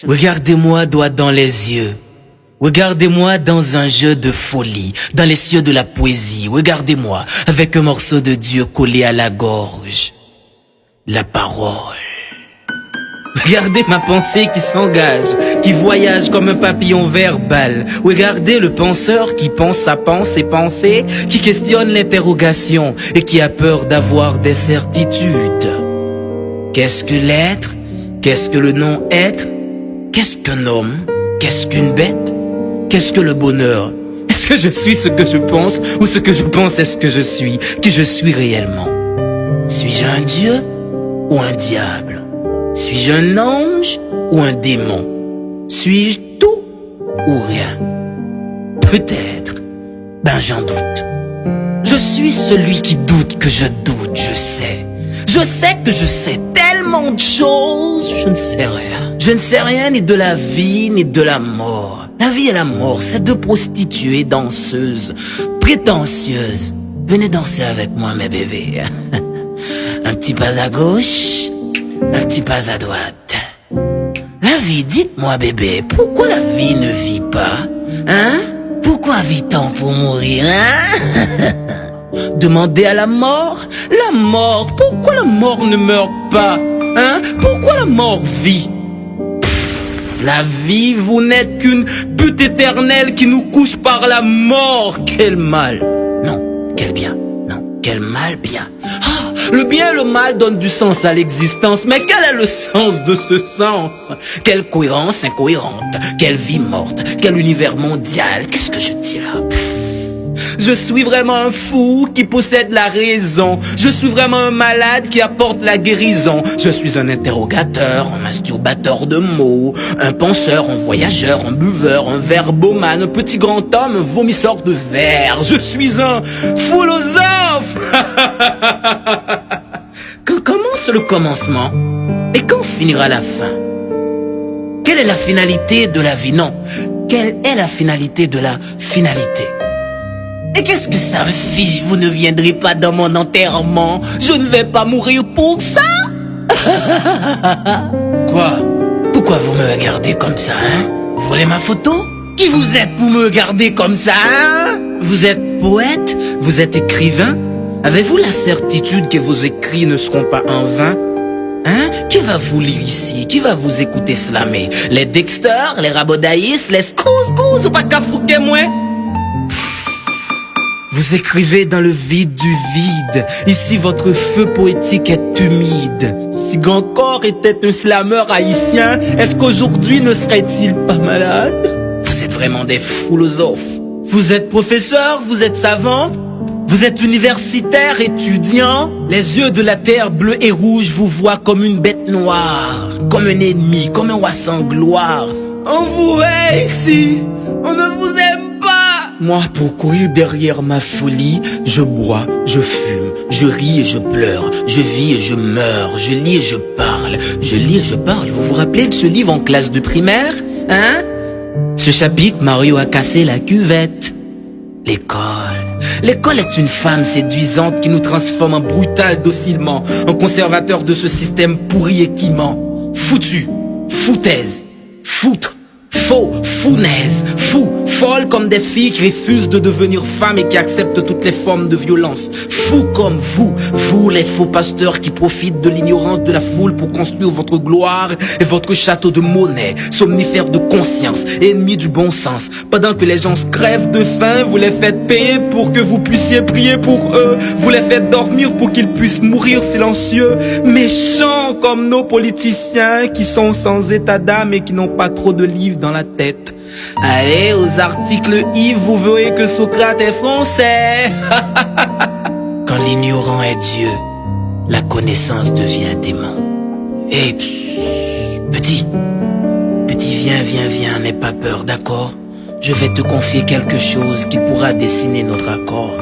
Regardez-moi droit dans les yeux. Regardez-moi dans un jeu de folie, dans les cieux de la poésie. Regardez-moi avec un morceau de Dieu collé à la gorge. La parole. Regardez ma pensée qui s'engage, qui voyage comme un papillon verbal. Regardez le penseur qui pense sa pensée, qui questionne l'interrogation et qui a peur d'avoir des certitudes. Qu'est-ce que l'être? Qu'est-ce que le non-être? Qu'est-ce qu'un homme? Qu'est-ce qu'une bête? Qu'est-ce que le bonheur? Est-ce que je suis ce que je pense ou ce que je pense est ce que je suis? Qui je suis réellement? Suis-je un dieu ou un diable? Suis-je un ange ou un démon? Suis-je tout ou rien? Peut-être. Ben j'en doute. Je suis celui qui doute que je doute, je sais. Je sais que je sais tellement de choses, je ne sais rien. Je ne sais rien ni de la vie ni de la mort. La vie et la mort, c'est deux prostituées danseuses, prétentieuses. Venez danser avec moi mes bébés. Un petit pas à gauche, un petit pas à droite. La vie, dites-moi bébé, pourquoi la vie ne vit pas? Hein? Pourquoi vit-on pour mourir, hein? Demandez à la mort, pourquoi la mort ne meurt pas? Hein? Pourquoi la mort vit? La vie, vous n'êtes qu'une butte éternelle qui nous couche par la mort. Quel mal. Non, quel bien. Non, quel mal bien. Ah, le bien et le mal donnent du sens à l'existence. Mais quel est le sens de ce sens? Quelle cohérence incohérente. Quelle vie morte. Quel univers mondial. Qu'est-ce que je dis là? Je suis vraiment un fou qui possède la raison. Je suis vraiment un malade qui apporte la guérison. Je suis un interrogateur, un masturbateur de mots, un penseur, un voyageur, un buveur, un verbomane, un petit grand homme, un vomisseur de verre. Je suis un philosophe. Quand commence le commencement? Et quand finira la fin? Quelle est la finalité de la vie? Non. Quelle est la finalité de la finalité? Et qu'est-ce que ça me fiche? Vous ne viendrez pas dans mon enterrement. Je ne vais pas mourir pour ça. Quoi? Pourquoi vous me regardez comme ça, hein? Vous voulez ma photo? Qui vous êtes pour me regarder comme ça, hein? Vous êtes poète? Vous êtes écrivain? Avez-vous la certitude que vos écrits ne seront pas en vain? Hein? Qui va vous lire ici? Qui va vous écouter slammer? Les Dexter, les Rabodaïs, les Scouse ou pas qu'à fouquer moi? Vous écrivez dans le vide du vide. Ici, votre feu poétique est humide. Si Gancor était un slameur haïtien, est-ce qu'aujourd'hui ne serait-il pas malade? Vous êtes vraiment des philosophes. Vous êtes professeur, vous êtes savant, vous êtes universitaire, étudiant. Les yeux de la terre bleue et rouge vous voient comme une bête noire, comme un ennemi, comme un roi sans gloire. On vous hait ici, on ne vous aime. Moi, pour courir derrière ma folie, je bois, je fume, je ris et je pleure, je vis et je meurs, je lis et je parle, je lis et je parle. Vous vous rappelez de ce livre en classe de primaire, hein? Ce chapitre, Mario a cassé la cuvette. L'école. L'école est une femme séduisante qui nous transforme en brutal docilement, en conservateur de ce système pourri et qui ment. Foutu, foutaise, foutre. Faux, founaise, fou, folle comme des filles qui refusent de devenir femmes et qui acceptent toutes les formes de violence. Fou comme vous les faux pasteurs qui profitent de l'ignorance de la foule pour construire votre gloire et votre château de monnaie, somnifères de conscience, ennemis du bon sens. Pendant que les gens se crèvent de faim, vous les faites payer pour que vous puissiez prier pour eux. Vous les faites dormir pour qu'ils puissent mourir silencieux. Méchants comme nos politiciens qui sont sans état d'âme et qui n'ont pas trop de livres dans la tête. Allez aux articles Yves, vous verrez que Socrate est français. Quand l'ignorant est Dieu, la connaissance devient démon. Et petit, viens, n'aie pas peur, d'accord? Je vais te confier quelque chose qui pourra dessiner notre accord.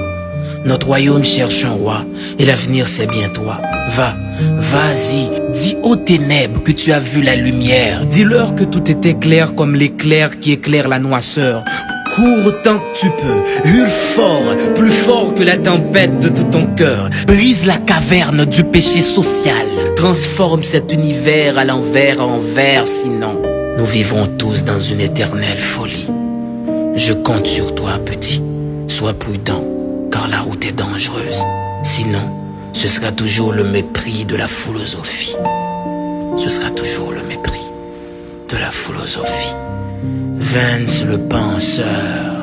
Notre royaume cherche un roi, et l'avenir c'est bien toi. Vas-y, dis aux ténèbres que tu as vu la lumière. Dis-leur que tout était clair comme l'éclair qui éclaire la noirceur. Cours autant que tu peux, hurle fort, plus fort que la tempête de tout ton cœur. Brise la caverne du péché social. Transforme cet univers à l'envers en vert, sinon nous vivrons tous dans une éternelle folie. Je compte sur toi, petit. Sois prudent, car la route est dangereuse. Sinon, ce sera toujours le mépris de la philosophie. Ce sera toujours le mépris de la philosophie. Vance le penseur.